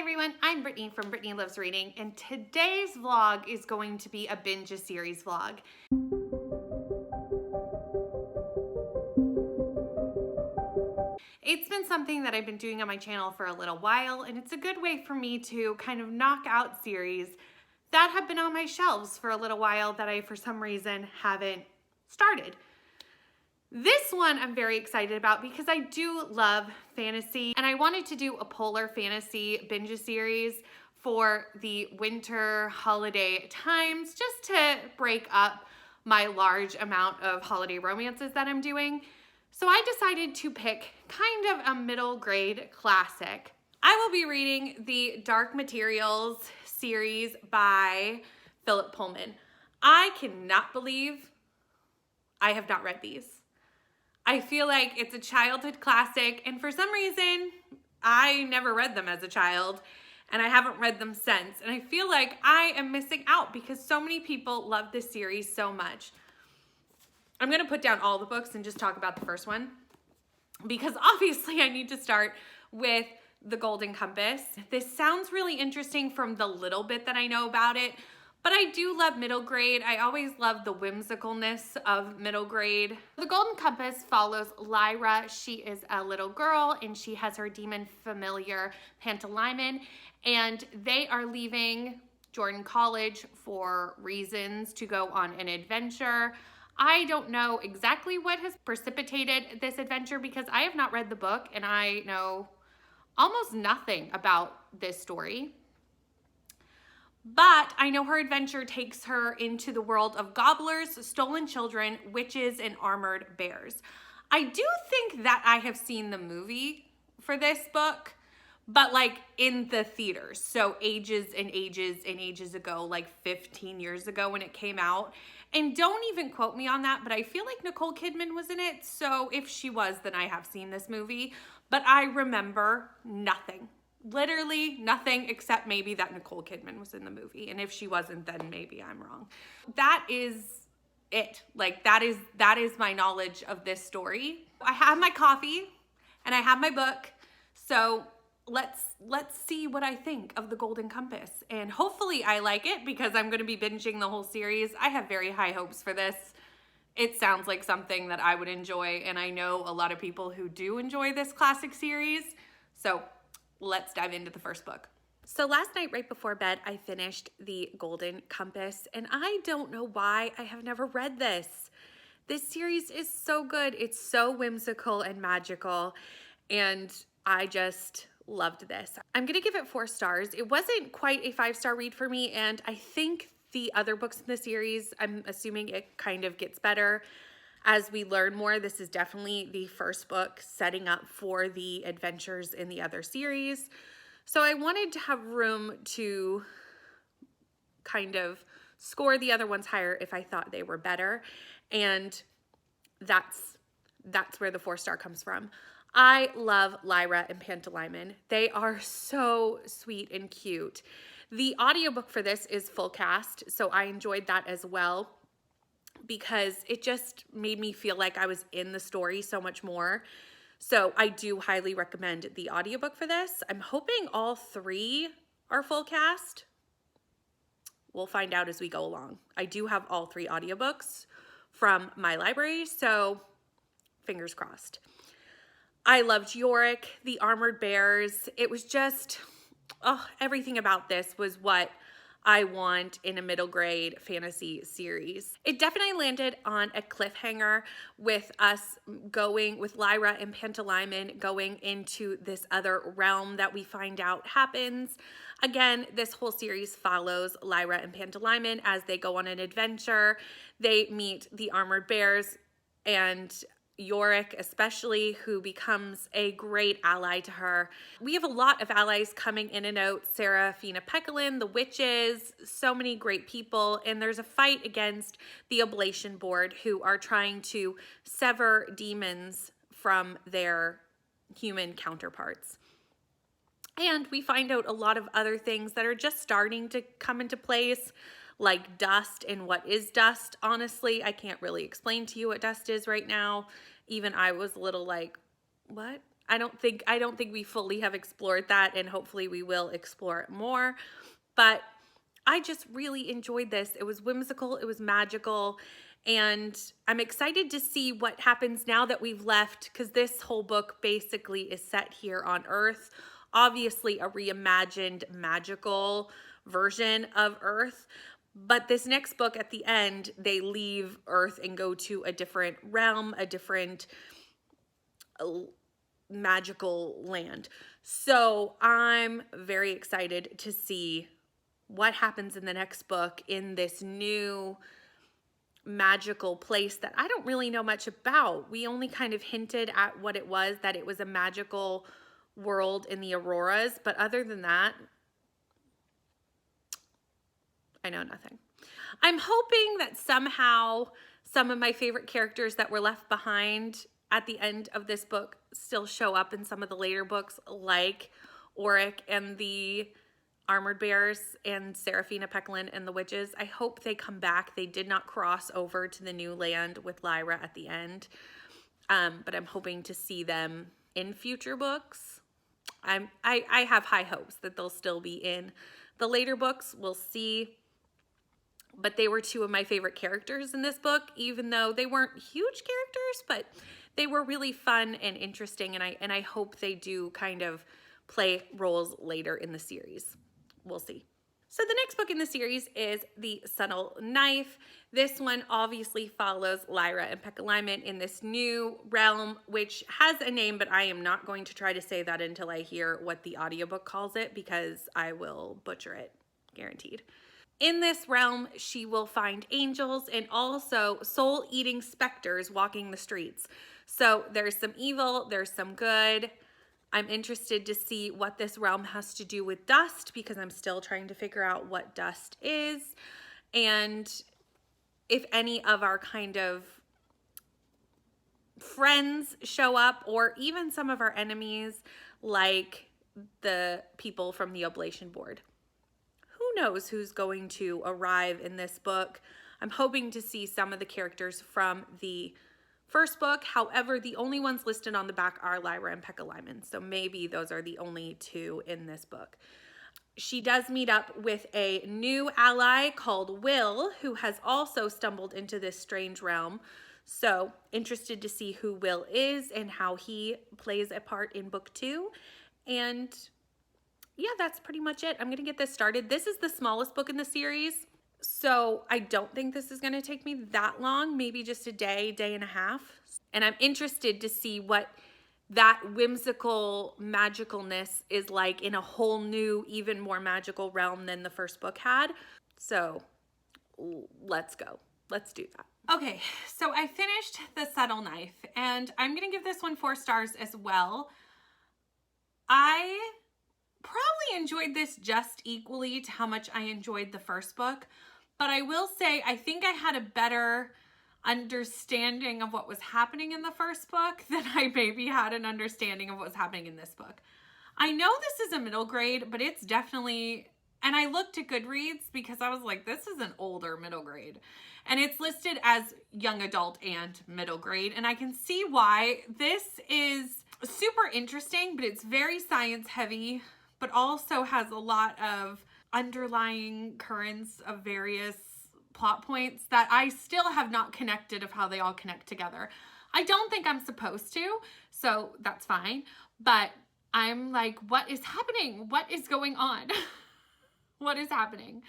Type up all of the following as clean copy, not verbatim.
everyone, I'm Brittany from Brittany Loves Reading, and today's vlog is going to be a Binge series vlog. It's been something that I've been doing on my channel for a little while, and it's a good way for me to kind of knock out series that have been on my shelves for a little while that I, for some reason, haven't started. This one I'm very excited about because I do love fantasy, and I wanted to do a polar fantasy binge series for the winter holiday times just to break up my large amount of holiday romances that I'm doing. So I decided to pick kind of a middle grade classic. I will be reading the Dark Materials series by Philip Pullman. I cannot believe I have not read these. I feel like it's a childhood classic, and for some reason, I never read them as a child, and I haven't read them since. And I feel like I am missing out because so many people love this series so much. I'm going to put down all the books and just talk about the first one, because obviously I need to start with The Golden Compass. This sounds really interesting from the little bit that I know about it, but I do love middle grade. I always love the whimsicalness of middle grade. The Golden Compass follows Lyra. She is a little girl and she has her demon familiar Pantalaimon, and they are leaving Jordan College for reasons to go on an adventure. I don't know exactly what has precipitated this adventure because I have not read the book and I know almost nothing about this story. But I know her adventure takes her into the world of gobblers, stolen children, witches, and armored bears. I do think that I have seen the movie for this book, but like in the theaters. So ages and ages and ages ago, like 15 years ago when it came out. And don't even quote me on that, but I feel like Nicole Kidman was in it. So if she was, then I have seen this movie. But I remember nothing. Literally nothing except maybe that Nicole Kidman was in the movie. And if she wasn't, then maybe I'm wrong. That is it. Like that is my knowledge of this story. I have my coffee and I have my book. So let's see what I think of The Golden Compass. And hopefully I like it because I'm going to be binging the whole series. I have very high hopes for this. It sounds like something that I would enjoy, and I know a lot of people who do enjoy this classic series. So let's dive into the first book. So last night, right before bed, I finished The Golden Compass, and I don't know why I have never read this. This series is so good. It's so whimsical and magical, and I just loved this. I'm gonna give it 4 stars. It wasn't quite a 5-star read for me, and I think the other books in the series, I'm assuming it kind of gets better as we learn more. This is definitely the first book setting up for the adventures in the other series. So I wanted to have room to kind of score the other ones higher if I thought they were better. And that's where the 4-star comes from. I love Lyra and Pantalaimon. They are so sweet and cute. The audiobook for this is full cast, so I enjoyed that as well because it just made me feel like I was in the story so much more. So I do highly recommend the audiobook for this. I'm hoping all 3 are full cast. We'll find out as we go along. I do have all 3 audiobooks from my library, so fingers crossed. I loved Yorick, the armored bears. It was just, everything about this was what I want in a middle grade fantasy series. It definitely landed on a cliffhanger with us going with Lyra and Pantalaimon going into this other realm that we find out happens. Again, this whole series follows Lyra and Pantalaimon as they go on an adventure. They meet the armored bears and Yorick especially, who becomes a great ally to her. We have a lot of allies coming in and out. Serafina Pekelin, the witches, so many great people. And there's a fight against the Oblation Board who are trying to sever demons from their human counterparts. And we find out a lot of other things that are just starting to come into place, like dust and what is dust. Honestly, I can't really explain to you what dust is right now. Even I was a little like, what? I don't think we fully have explored that, and hopefully we will explore it more. But I just really enjoyed this. It was whimsical, it was magical, and I'm excited to see what happens now that we've left, because this whole book basically is set here on Earth. Obviously a reimagined magical version of Earth, but this next book at the end, they leave Earth and go to a different realm, a different magical land. So I'm very excited to see what happens in the next book in this new magical place that I don't really know much about. We only kind of hinted at what it was, that it was a magical world in the Auroras, but other than that, I know nothing. I'm hoping that somehow some of my favorite characters that were left behind at the end of this book still show up in some of the later books, like Auric and the Armored Bears and Seraphina Peckland and the Witches. I hope they come back. They did not cross over to the new land with Lyra at the end, but I'm hoping to see them in future books. I have high hopes that they'll still be in the later books. We'll see. But they were two of my favorite characters in this book, even though they weren't huge characters, but they were really fun and interesting, and I hope they do kind of play roles later in the series. We'll see. So the next book in the series is The Subtle Knife. This one obviously follows Lyra and Peccalimon in this new realm, which has a name, but I am not going to try to say that until I hear what the audiobook calls it, because I will butcher it, guaranteed. In this realm, she will find angels and also soul-eating specters walking the streets. So there's some evil, there's some good. I'm interested to see what this realm has to do with dust, because I'm still trying to figure out what dust is, and if any of our kind of friends show up, or even some of our enemies, like the people from the Oblation Board. Who knows who's going to arrive in this book? I'm hoping to see some of the characters from the first book. However, the only ones listed on the back are Lyra and Peccalimon, so maybe those are the only two in this book. She does meet up with a new ally called Will, who has also stumbled into this strange realm. So interested to see who Will is and how he plays a part in book 2. And yeah, that's pretty much it. I'm going to get this started. This is the smallest book in the series, so I don't think this is going to take me that long, maybe just a day, day and a half. And I'm interested to see what that whimsical magicalness is like in a whole new, even more magical realm than the first book had. So let's go. Let's do that. Okay, so I finished The Subtle Knife, and I'm going to give this one 4 stars as well. I probably enjoyed this just equally to how much I enjoyed the first book, but I will say I think I had a better understanding of what was happening in the first book than I maybe had an understanding of what was happening in this book. I know this is a middle grade, but it's definitely, and I looked at Goodreads because I was like, this is an older middle grade, and it's listed as young adult and middle grade, and I can see why. This is super interesting, but it's very science heavy, but also has a lot of underlying currents of various plot points that I still have not connected of how they all connect together. I don't think I'm supposed to, so that's fine, but I'm like, what is happening? What is going on? What is happening?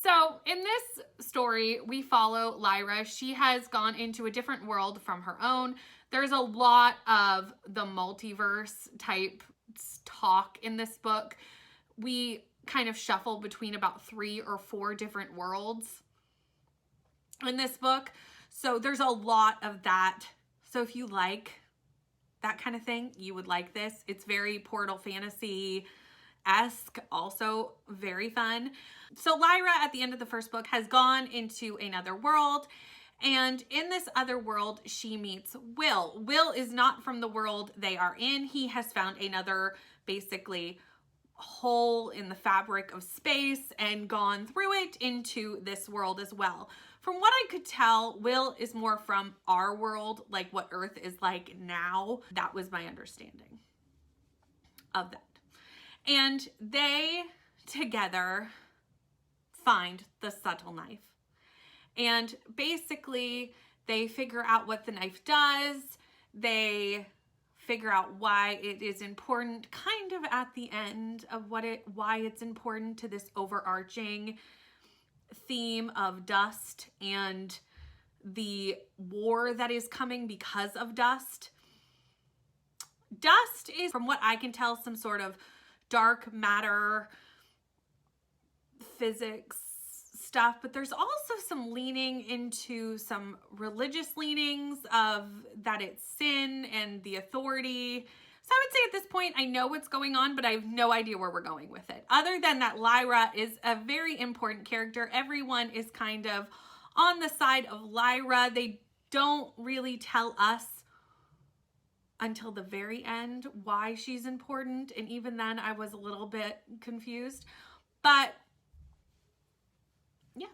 So in this story, we follow Lyra. She has gone into a different world from her own. There's a lot of the multiverse type talk in this book. We kind of shuffle between about 3 or 4 different worlds in this book. So there's a lot of that. So if you like that kind of thing, you would like this. It's very Portal Fantasy-esque, also very fun. So Lyra at the end of the first book has gone into another world, and in this other world, she meets Will. Will is not from the world they are in. He has found another, basically, hole in the fabric of space and gone through it into this world as well. From what I could tell, Will is more from our world, like what Earth is like now. That was my understanding. of that. And they together find the subtle knife. And basically, they figure out what the knife does. They figure out why it is important, kind of at the end of why it's important to this overarching theme of dust and the war that is coming because of dust. Dust is, from what I can tell, some sort of dark matter physics stuff, but there's also some leaning into some religious leanings of that it's sin and the authority. So I would say at this point, I know what's going on, but I have no idea where we're going with it. Other than that, Lyra is a very important character. Everyone is kind of on the side of Lyra. They don't really tell us until the very end why she's important. And even then I was a little bit confused, but yeah,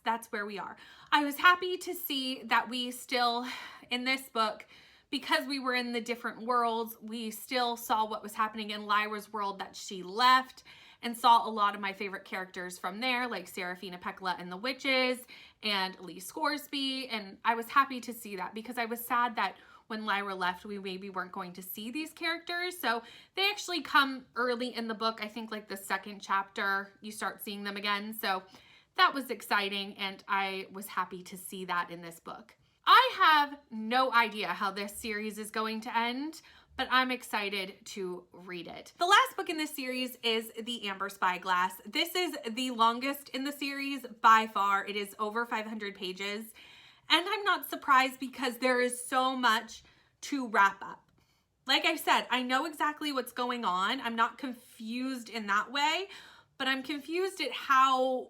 that's where we are. I was happy to see that we still, in this book, because we were in the different worlds, we still saw what was happening in Lyra's world that she left, and saw a lot of my favorite characters from there, like Serafina Pekkala and the Witches, and Lee Scoresby, and I was happy to see that because I was sad that when Lyra left, we maybe weren't going to see these characters. So they actually come early in the book. I think like the second chapter, you start seeing them again. So that was exciting, and I was happy to see that in this book. I have no idea how this series is going to end, but I'm excited to read it. The last book in this series is The Amber Spyglass. This is the longest in the series by far. It is over 500 pages. And I'm not surprised because there is so much to wrap up. Like I said, I know exactly what's going on. I'm not confused in that way, but I'm confused at how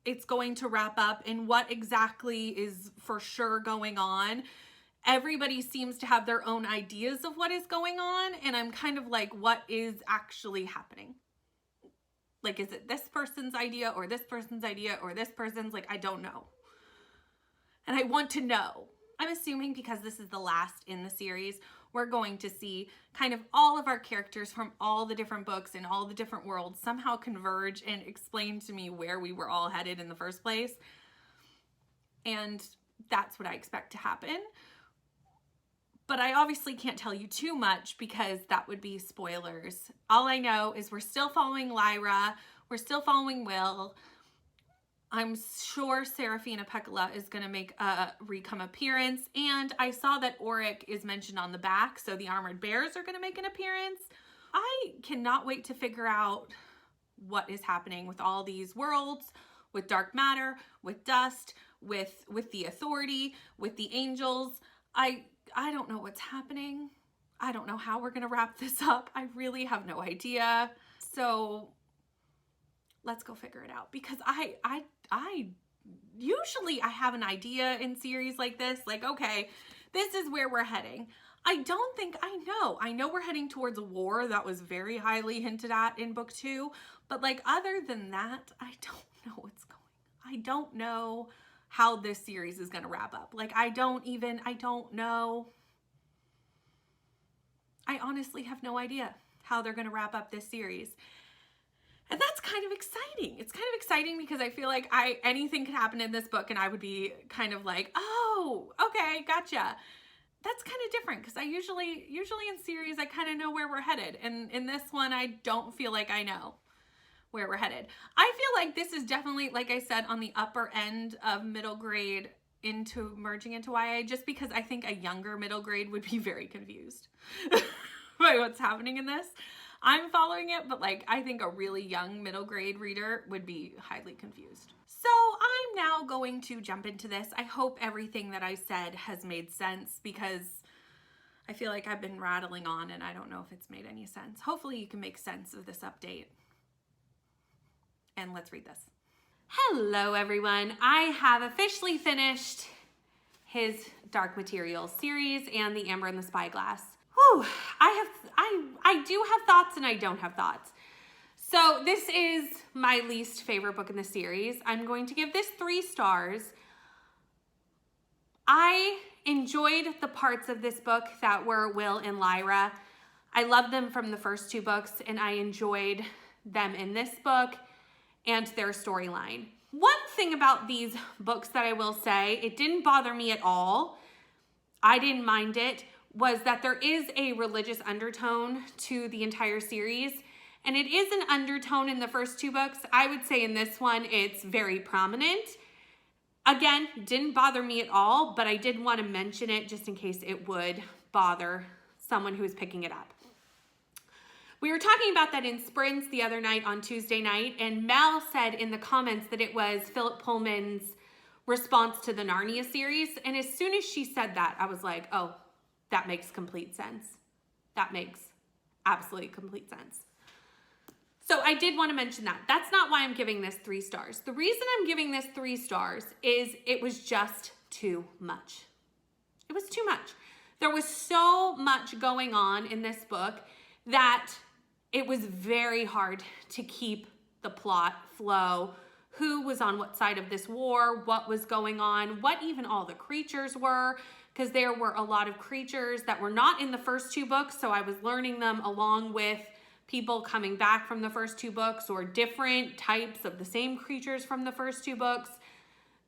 it's going to wrap up and what exactly is for sure going on. Everybody seems to have their own ideas of what is going on, and I'm kind of like, what is actually happening? Like, is it this person's idea or this person's idea or this person's? Like, I don't know. And I want to know. I'm assuming because this is the last in the series, we're going to see kind of all of our characters from all the different books and all the different worlds somehow converge and explain to me where we were all headed in the first place. And that's what I expect to happen. But I obviously can't tell you too much because that would be spoilers. All I know is we're still following Lyra. We're still following Will. I'm sure Serafina Pekkala is going to make a recome appearance. And I saw that Auric is mentioned on the back, so the armored bears are going to make an appearance. I cannot wait to figure out what is happening with all these worlds, with dark matter, with dust, with the authority, with the angels. I don't know what's happening. I don't know how we're going to wrap this up. I really have no idea. So let's go figure it out, because I usually I have an idea in series like this, like, okay, this is where we're heading. I don't think I know. I know we're heading towards a war. That was very highly hinted at in book 2. But like, other than that, I don't know what's going on. I don't know how this series is going to wrap up. Like, I don't know. I honestly have no idea how they're going to wrap up this series. And that's kind of exciting. It's kind of exciting because I feel like anything could happen in this book and I would be kind of like, oh, okay, gotcha. That's kind of different because I usually in series, I kind of know where we're headed. And in this one, I don't feel like I know where we're headed. I feel like this is definitely, like I said, on the upper end of middle grade merging into YA, just because I think a younger middle grade would be very confused by what's happening in this. I'm following it, but like, I think a really young middle grade reader would be highly confused. So I'm now going to jump into this. I hope everything that I said has made sense, because I feel like I've been rattling on and I don't know if it's made any sense. Hopefully you can make sense of this update. And let's read this. Hello everyone. I have officially finished his Dark Materials series and The Amber and the Spyglass. Whew, I do have thoughts and I don't have thoughts. So this is my least favorite book in the series. I'm going to give this 3 stars. I enjoyed the parts of this book that were Will and Lyra. I loved them from the first 2 books, and I enjoyed them in this book and their storyline. One thing about these books that I will say, it didn't bother me at all, I didn't mind it, was that there is a religious undertone to the entire series. And it is an undertone in the first 2 books. I would say in this one, it's very prominent. Again, didn't bother me at all, but I did want to mention it just in case it would bother someone who is picking it up. We were talking about that in Sprints the other night on Tuesday night, and Mel said in the comments that it was Philip Pullman's response to the Narnia series. And as soon as she said that, I was like, oh, that makes complete sense. That makes absolutely complete sense. So I did want to mention that. That's not why I'm giving this 3 stars. The reason I'm giving this 3 stars is it was just too much. It was too much. There was so much going on in this book that it was very hard to keep the plot flow. Who was on what side of this war, what was going on, what even all the creatures were, because there were a lot of creatures that were not in the first 2 books, so I was learning them along with people coming back from the first 2 books or different types of the same creatures from the first 2 books.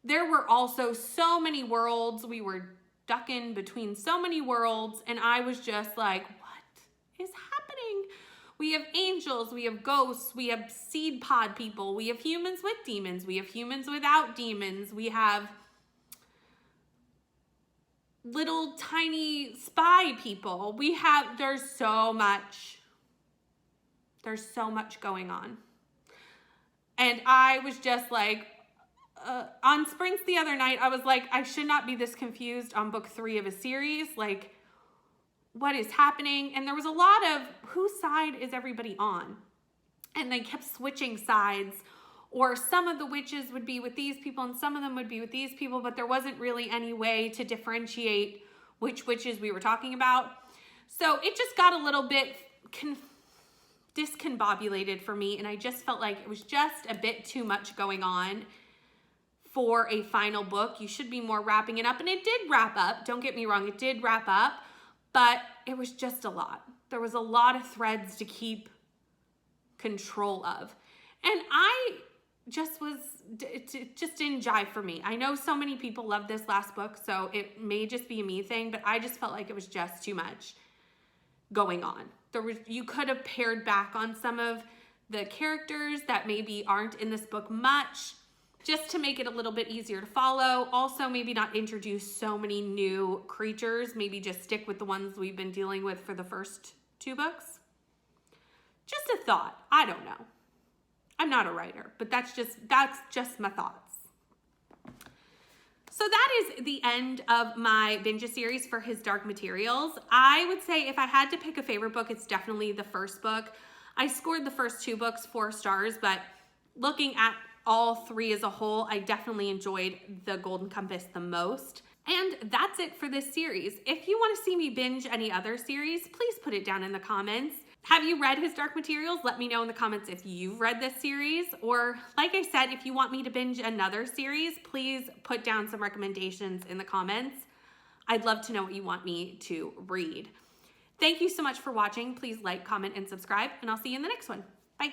There were also so many worlds. We were ducking between so many worlds, and I was just like, what is happening? We have angels, we have ghosts, we have seed pod people, we have humans with demons, we have humans without demons, we have little tiny spy people. There's so much going on. And I was just like, on Sprints the other night, I was like, I should not be this confused on book 3 of a series. Like, what is happening? And there was a lot of whose side is everybody on? And they kept switching sides, or some of the witches would be with these people and some of them would be with these people, but there wasn't really any way to differentiate which witches we were talking about. So it just got a little bit discombobulated for me, and I just felt like it was just a bit too much going on for a final book. You should be more wrapping it up, and it did wrap up. Don't get me wrong, it did wrap up, but it was just a lot. There was a lot of threads to keep control of, and I just it just didn't jive for me. I know so many people love this last book, so it may just be a me thing, but I just felt like it was just too much going on. You could have pared back on some of the characters that maybe aren't in this book much, just to make it a little bit easier to follow. Also, maybe not introduce so many new creatures. Maybe just stick with the ones we've been dealing with for the first 2 books. Just a thought. I don't know. I'm not a writer, but that's just my thoughts. So that is the end of my Binge series for His Dark Materials. I would say if I had to pick a favorite book, it's definitely the first book. I scored the first 2 books 4 stars, but looking at all 3 as a whole, I definitely enjoyed The Golden Compass the most. And that's it for this series. If you want to see me binge any other series, please put it down in the comments. Have you read His Dark Materials? Let me know in the comments if you've read this series. Or like I said, if you want me to binge another series, please put down some recommendations in the comments. I'd love to know what you want me to read. Thank you so much for watching. Please like, comment, and subscribe, and I'll see you in the next one. Bye.